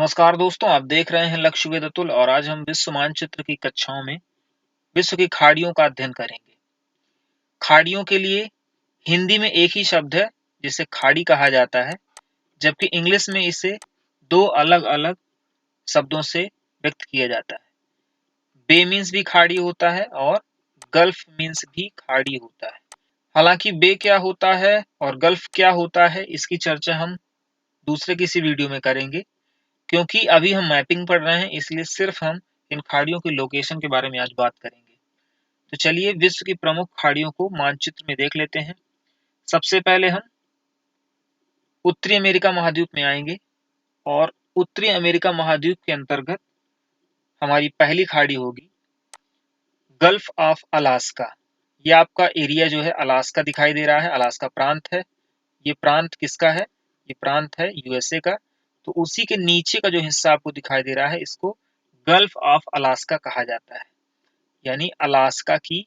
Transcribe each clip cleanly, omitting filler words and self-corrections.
नमस्कार दोस्तों, आप देख रहे हैं लक्ष्य वेद अतुल और आज हम विश्व मानचित्र की कक्षाओं में विश्व की खाड़ियों का अध्ययन करेंगे। खाड़ियों के लिए हिंदी में एक ही शब्द है जिसे खाड़ी कहा जाता है, जबकि इंग्लिश में इसे दो अलग-अलग शब्दों से व्यक्त किया जाता है। बे मीन्स भी खाड़ी होता है और गल्फ मीन्स भी खाड़ी होता है। हालांकि बे क्या होता है और गल्फ क्या होता है, इसकी चर्चा हम दूसरे किसी वीडियो में करेंगे। क्योंकि अभी हम मैपिंग पढ़ रहे हैं, इसलिए सिर्फ हम इन खाड़ियों के लोकेशन के बारे में आज बात करेंगे। तो चलिए विश्व की प्रमुख खाड़ियों को मानचित्र में देख लेते हैं। सबसे पहले हम उत्तरी अमेरिका महाद्वीप में आएंगे और उत्तरी अमेरिका महाद्वीप के अंतर्गत हमारी पहली खाड़ी होगी गल्फ ऑफ अलास्का। ये आपका एरिया जो है अलास्का दिखाई दे रहा है, अलास्का प्रांत है। ये प्रांत किसका है? ये प्रांत है यूएसए का। तो उसी के नीचे का जो हिस्सा आपको दिखाई दे रहा है, इसको गल्फ ऑफ अलास्का कहा जाता है, यानी अलास्का की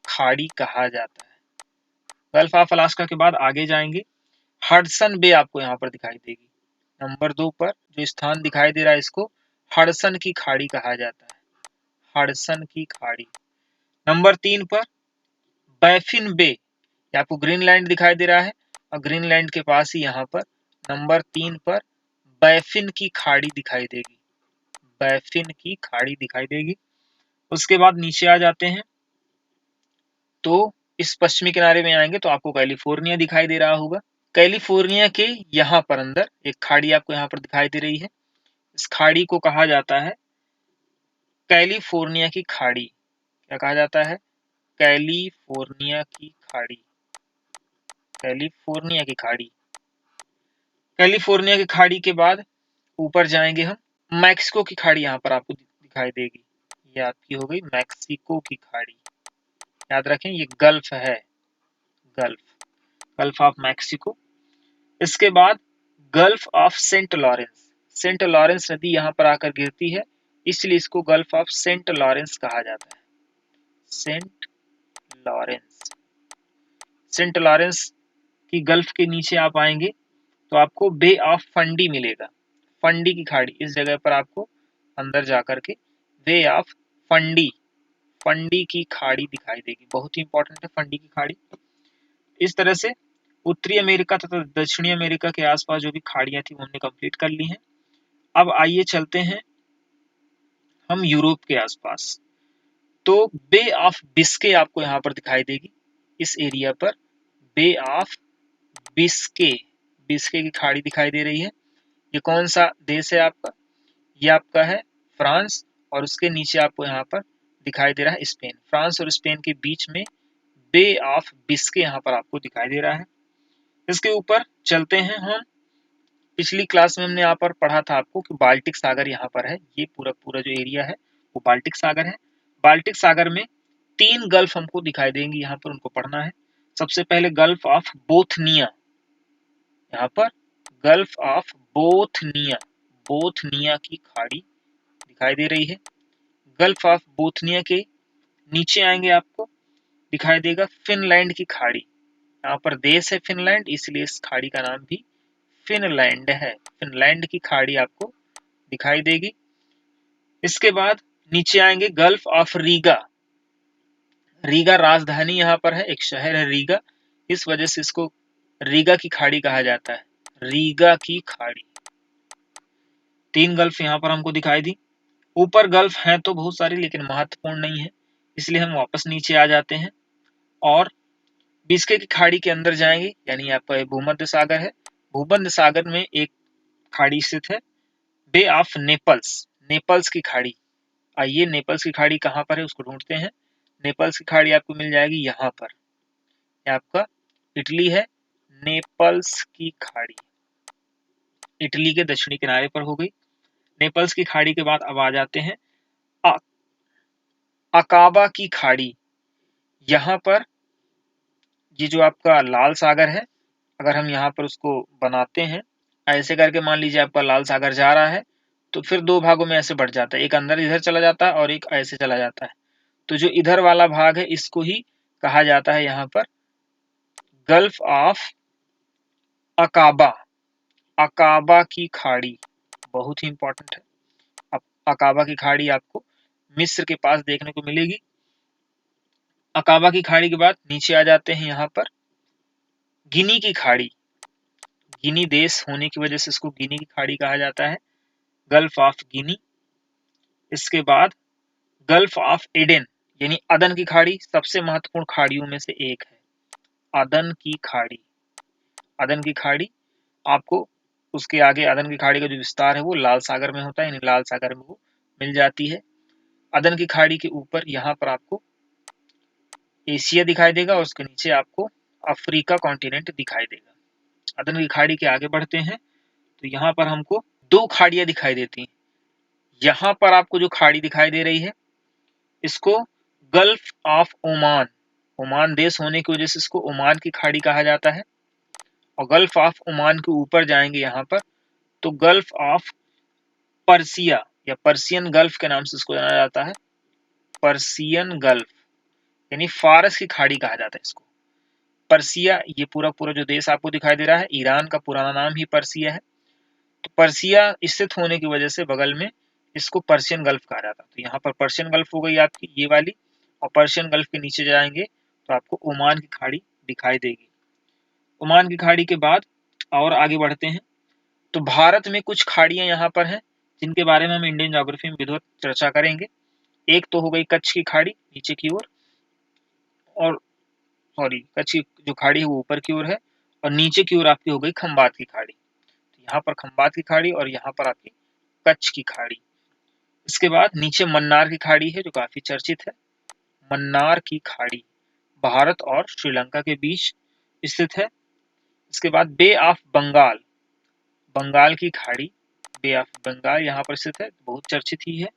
खाड़ी कहा जाता है। गल्फ ऑफ अलास्का के बाद आगे जाएंगे, हडसन बे आपको यहाँ पर दिखाई देगी। नंबर 2 पर जो स्थान दिखाई दे रहा है, इसको हडसन की खाड़ी कहा जाता है, हडसन की खाड़ी। नंबर 3 पर बैफिन बे, ये आपको ग्रीनलैंड दिखाई दे रहा है और ग्रीनलैंड के पास ही यहाँ पर नंबर 3 पर बैफिन की खाड़ी दिखाई देगी, बैफिन की खाड़ी दिखाई देगी। उसके बाद नीचे आ जाते हैं तो इस पश्चिमी किनारे में आएंगे तो आपको कैलिफोर्निया दिखाई दे रहा होगा। कैलिफोर्निया के यहाँ पर अंदर एक खाड़ी आपको यहाँ पर दिखाई दे रही है। इस खाड़ी को कहा जाता है कैलिफोर्निया की खाड़ी। क्या कहा जाता है? कैलिफोर्निया की खाड़ी, कैलिफोर्निया की खाड़ी। कैलिफोर्निया की खाड़ी के बाद ऊपर जाएंगे हम, मैक्सिको की खाड़ी यहाँ पर आपको दिखाई देगी। ये आपकी हो गई मैक्सिको की खाड़ी। याद रखें ये गल्फ है, गल्फ, गल्फ ऑफ मैक्सिको। इसके बाद Gulf of Saint Lawrence, Saint Lawrence नदी यहाँ पर आकर गिरती है, इसलिए इसको गल्फ ऑफ सेंट लॉरेंस कहा जाता है, सेंट लॉरेंस। सेंट लॉरेंस की गल्फ के नीचे आप आएंगे तो आपको बे ऑफ फंडी मिलेगा, फंडी की खाड़ी। इस जगह पर आपको अंदर जाकर के बे ऑफ फंडी, फंडी की खाड़ी दिखाई देगी। बहुत ही इंपॉर्टेंट है फंडी की खाड़ी। इस तरह से उत्तरी अमेरिका तथा दक्षिणी अमेरिका के आसपास जो भी खाड़ियां थी हमने कंप्लीट कर ली हैं। अब आइए चलते हैं हम यूरोप के आसपास। तो बे ऑफ बिस्के आपको यहाँ पर दिखाई देगी, इस एरिया पर बे ऑफ बिस्के, बिस्के की खाड़ी दिखाई दे रही है। ये कौन सा देश है आपका? ये आपका है फ्रांस, और उसके नीचे आपको यहाँ पर दिखाई दे रहा है स्पेन। फ्रांस और स्पेन के बीच में बे ऑफ बिस्के यहाँ पर आपको दिखाई दे रहा है। इसके ऊपर चलते हैं हम। पिछली क्लास में हमने यहाँ पर पढ़ा था आपको कि बाल्टिक सागर यहाँ पर है। ये पूरा पूरा जो एरिया है वो बाल्टिक सागर है। बाल्टिक सागर में 3 गल्फ हमको दिखाई देंगी, यहाँ पर उनको पढ़ना है। सबसे पहले गल्फ ऑफ बोथनिया, यहाँ पर गल्फ ऑफ बोथनिया, बोथनिया की खाड़ी दिखाई दे रही है। गल्फ ऑफ बोथनिया के नीचे आएंगे आपको दिखाई देगा फिनलैंड की खाड़ी। यहाँ पर देश है फिनलैंड, इसलिए इस खाड़ी का नाम भी फिनलैंड है। फिनलैंड की खाड़ी आपको दिखाई देगी। इसके बाद नीचे आएंगे गल्फ ऑफ रीगा, रीगा राजधानी यहाँ पर है, एक शहर है रीगा, इस वजह से इसको रीगा की खाड़ी कहा जाता है, रीगा की खाड़ी। 3 गल्फ यहाँ पर हमको दिखाई दी। ऊपर गल्फ हैं तो बहुत सारी, लेकिन महत्वपूर्ण नहीं है, इसलिए हम वापस नीचे आ जाते हैं और बिस्के की खाड़ी के अंदर जाएंगे, यानी आपका भूमध्य सागर है। भूमध्य सागर में एक खाड़ी स्थित है, बे ऑफ नेपल्स, नेपल्स की खाड़ी। आइए नेपल्स की खाड़ी कहाँ पर है उसको ढूंढते हैं। नेपल्स की खाड़ी आपको मिल जाएगी यहाँ पर, ये आपका इटली है, नेपल्स की खाड़ी इटली के दक्षिणी किनारे पर हो गई। नेपल्स की खाड़ी के बाद अब आ जाते हैं अकाबा की खाड़ी। यहाँ पर ये जो आपका लाल सागर है, अगर हम यहाँ पर उसको बनाते हैं ऐसे करके, मान लीजिए आपका लाल सागर जा रहा है तो फिर 2 भागों में ऐसे बढ़ जाता है, एक अंदर इधर चला जाता है और एक ऐसे चला जाता है। तो जो इधर वाला भाग है इसको ही कहा जाता है यहाँ पर गल्फ ऑफ अकाबा, अकाबा की खाड़ी। बहुत ही इंपॉर्टेंट है। अब अकाबा की खाड़ी आपको मिस्र के पास देखने को मिलेगी। अकाबा की खाड़ी के बाद नीचे आ जाते हैं यहाँ पर गिनी की खाड़ी। गिनी देश होने की वजह से इसको गिनी की खाड़ी कहा जाता है, गल्फ ऑफ गिनी। इसके बाद गल्फ ऑफ एडन यानी अदन की खाड़ी सबसे महत्वपूर्ण खाड़ियों में से एक है। अदन की खाड़ी, अदन की खाड़ी आपको उसके आगे अदन की खाड़ी का जो विस्तार है वो लाल सागर में होता है, यानी लाल सागर में वो मिल जाती है। अदन की खाड़ी के ऊपर यहाँ पर आपको एशिया दिखाई देगा और उसके नीचे आपको अफ्रीका कॉन्टिनेंट दिखाई देगा। अदन की खाड़ी के आगे बढ़ते हैं तो यहाँ पर हमको दो खाड़ियां दिखाई देती हैं। यहाँ पर आपको जो खाड़ी दिखाई दे रही है इसको गल्फ ऑफ ओमान, ओमान देश होने की वजह से इसको ओमान की खाड़ी कहा जाता है। और गल्फ ऑफ ओमान के ऊपर जाएंगे यहाँ पर तो गल्फ ऑफ पर्सिया या पर्सियन गल्फ के नाम से इसको जाना जाता है। पर्सियन गल्फ यानी फारस की खाड़ी कहा जाता है इसको। पर्सिया ये पूरा पूरा जो देश आपको दिखाई दे रहा है, ईरान का पुराना नाम ही पर्सिया है। तो पर्सिया स्थित होने की वजह से बगल में इसको पर्शियन गल्फ कहा जाता है। तो यहाँ पर पर्शियन गल्फ हो गई आपकी ये वाली, और पर्शियन गल्फ के नीचे जाएंगे तो आपको ओमान की खाड़ी दिखाई देगी। ओमान की खाड़ी के बाद और आगे बढ़ते हैं तो भारत में कुछ खाड़ियां यहाँ पर हैं जिनके बारे में हम इंडियन ज्योग्राफी में विधिवत चर्चा करेंगे। एक तो हो गई कच्छ की खाड़ी नीचे की ओर, और सॉरी कच्छ की जो खाड़ी है वो ऊपर की ओर है, और नीचे की ओर आपकी हो गई खंबात की खाड़ी। तो यहाँ पर खंबात की खाड़ी और यहाँ पर आपकी कच्छ की खाड़ी। इसके बाद नीचे मन्नार की खाड़ी है जो काफी चर्चित है। मन्नार की खाड़ी भारत और श्रीलंका के बीच स्थित है। इसके बाद बे ऑफ बंगाल, बंगाल की खाड़ी, बे ऑफ बंगाल यहाँ पर स्थित है, बहुत चर्चित ही है।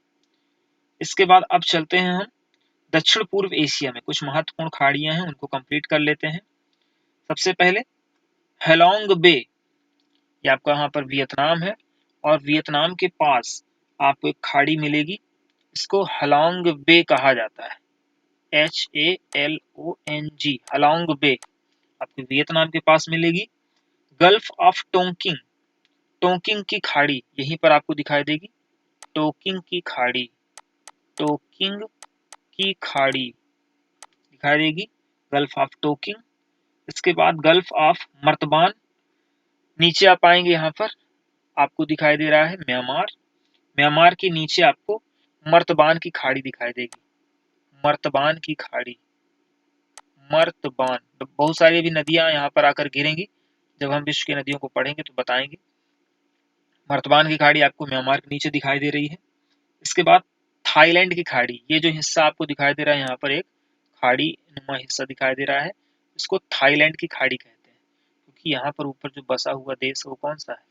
इसके बाद अब चलते हैं हम दक्षिण पूर्व एशिया में कुछ महत्वपूर्ण खाड़ियां हैं उनको कंप्लीट कर लेते हैं। सबसे पहले हेलोंग बे, ये आपका यहाँ पर वियतनाम है, और वियतनाम के पास आपको एक खाड़ी मिलेगी, इसको हेलोंग बे कहा जाता है। HALONG, हेलोंग बे आपको वियतनाम के पास मिलेगी। गल्फ ऑफ टोंकिंग, टोंकिंग की खाड़ी यहीं पर आपको दिखाई देगी। टोंकिंग की खाड़ी, टोंकिंग की खाड़ी दिखाई देगी, गल्फ ऑफ टोंकिंग। इसके बाद गल्फ ऑफ मर्तबान, नीचे आप आएंगे यहाँ पर आपको दिखाई दे रहा है म्यांमार, म्यांमार के नीचे आपको मर्तबान की खाड़ी दिखाई देगी। मर्तबान की खाड़ी, मर्तबान, तो बहुत सारी अभी नदियां यहाँ पर आकर गिरेंगी, जब हम विश्व की नदियों को पढ़ेंगे तो बताएंगे। मर्तबान की खाड़ी आपको म्यांमार के नीचे दिखाई दे रही है। इसके बाद थाईलैंड की खाड़ी, ये जो हिस्सा आपको दिखाई दे रहा है यहाँ पर एक खाड़ी नुमा हिस्सा दिखाई दे रहा है, इसको थाईलैंड की खाड़ी कहते हैं, क्योंकि यहाँ पर ऊपर जो बसा हुआ देश है वो कौन सा है,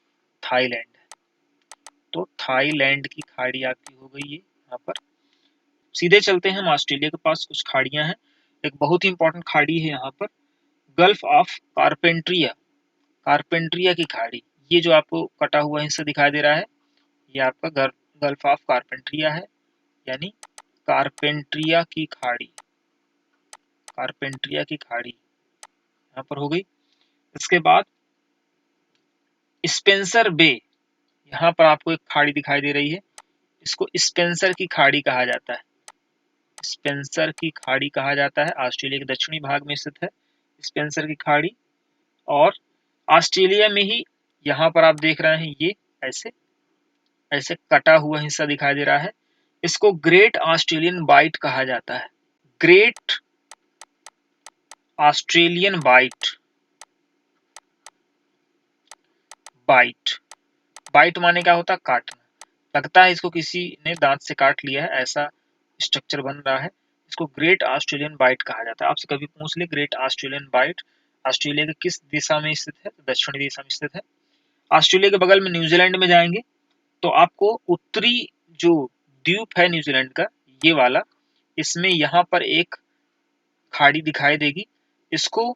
थाईलैंड है। तो थाईलैंड की खाड़ी आपकी हो गई है यहाँ पर। सीधे चलते हैं हम ऑस्ट्रेलिया के पास कुछ खाड़ियां हैं। एक बहुत ही इंपॉर्टेंट खाड़ी है यहाँ पर गल्फ ऑफ कारपेंट्रिया, कारपेंट्रिया की खाड़ी, ये जो आपको कटा हुआ हिस्सा दिखाई दे रहा है ये आपका गल्फ ऑफ कारपेंट्रिया है, यानी कारपेंट्रिया की खाड़ी, कारपेंट्रिया की खाड़ी यहाँ पर हो गई। इसके बाद स्पेंसर बे, यहाँ पर आपको एक खाड़ी दिखाई दे रही है, इसको स्पेंसर की खाड़ी कहा जाता है। स्पेंसर की खाड़ी कहा जाता है, ऑस्ट्रेलिया के दक्षिणी भाग में स्थित है स्पेंसर की खाड़ी। और ऑस्ट्रेलिया में ही यहाँ पर आप देख रहे हैं ये ऐसे ऐसे कटा हुआ हिस्सा दिखाई दे रहा है, इसको ग्रेट ऑस्ट्रेलियन बाइट कहा जाता है। Great Australian Bight, bight, bight माने क्या होता है, काटना। लगता है इसको किसी ने दांत से काट लिया है, ऐसा स्ट्रक्चर बन रहा है, इसको ग्रेट ऑस्ट्रेलियन बाइट कहा जाता है। आपसे कभी पूछ ले ग्रेट ऑस्ट्रेलियन बाइट ऑस्ट्रेलिया के किस दिशा में स्थित है, दक्षिणी दिशा में स्थित है। ऑस्ट्रेलिया के बगल में न्यूजीलैंड में जाएंगे तो आपको उत्तरी जो द्वीप है न्यूजीलैंड का ये वाला, इसमें यहाँ पर एक खाड़ी दिखाई देगी, इसको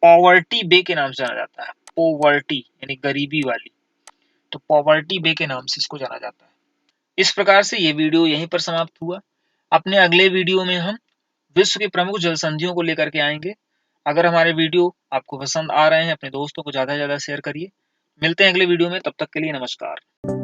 पॉवर्टी बे के नाम से जाना जाता है। पॉवर्टी यानी गरीबी वाली, तो पॉवर्टी बे के नाम से इसको जाना जाता है। इस प्रकार से ये वीडियो यहीं पर समाप्त हुआ। अपने अगले वीडियो में हम विश्व के प्रमुख जल संधियों को लेकर के आएंगे। अगर हमारे वीडियो आपको पसंद आ रहे हैं अपने दोस्तों को ज्यादा से ज्यादा शेयर करिए। मिलते हैं अगले वीडियो में, तब तक के लिए नमस्कार।